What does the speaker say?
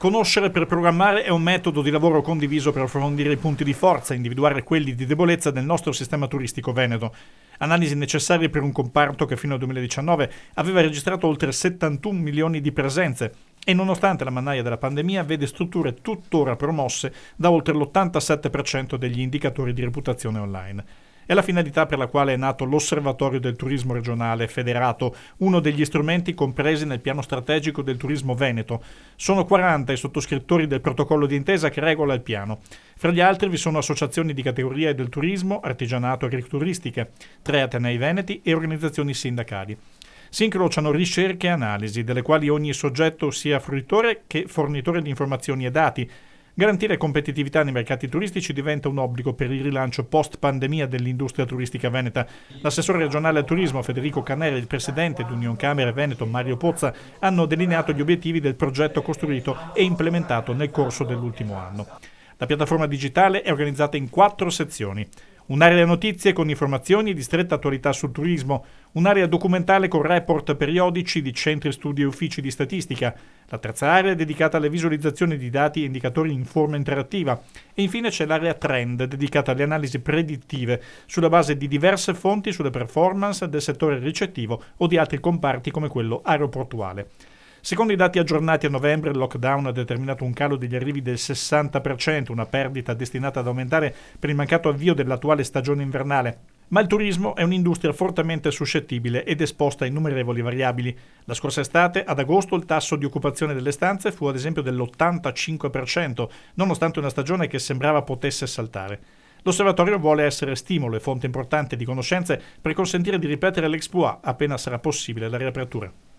Conoscere per programmare è un metodo di lavoro condiviso per approfondire i punti di forza e individuare quelli di debolezza del nostro sistema turistico veneto. Analisi necessarie per un comparto che fino al 2019 aveva registrato oltre 71 milioni di presenze e nonostante la mannaia della pandemia vede strutture tuttora promosse da oltre l'87% degli indicatori di reputazione online. È la finalità per la quale è nato l'Osservatorio del Turismo Regionale Federato, uno degli strumenti compresi nel piano strategico del turismo veneto. Sono 40 i sottoscrittori del protocollo d'intesa che regola il piano. Fra gli altri vi sono associazioni di categoria del turismo, artigianato e agroturistiche, 3 atenei veneti e organizzazioni sindacali. Si incrociano ricerche e analisi, delle quali ogni soggetto sia fruitore che fornitore di informazioni e dati. Garantire competitività nei mercati turistici diventa un obbligo per il rilancio post-pandemia dell'industria turistica veneta. L'assessore regionale al turismo Federico Canera e il presidente di Union Camere Veneto Mario Pozza hanno delineato gli obiettivi del progetto costruito e implementato nel corso dell'ultimo anno. La piattaforma digitale è organizzata in 4 sezioni. Un'area notizie con informazioni di stretta attualità sul turismo, un'area documentale con report periodici di centri studi e uffici di statistica, la terza area è dedicata alle visualizzazioni di dati e indicatori in forma interattiva e infine c'è l'area trend dedicata alle analisi predittive sulla base di diverse fonti sulle performance del settore ricettivo o di altri comparti come quello aeroportuale. Secondo i dati aggiornati a novembre, il lockdown ha determinato un calo degli arrivi del 60%, una perdita destinata ad aumentare per il mancato avvio dell'attuale stagione invernale. Ma il turismo è un'industria fortemente suscettibile ed esposta a innumerevoli variabili. La scorsa estate, ad agosto, il tasso di occupazione delle stanze fu ad esempio dell'85%, nonostante una stagione che sembrava potesse saltare. L'osservatorio vuole essere stimolo e fonte importante di conoscenze per consentire di ripetere l'exploit appena sarà possibile la riapertura.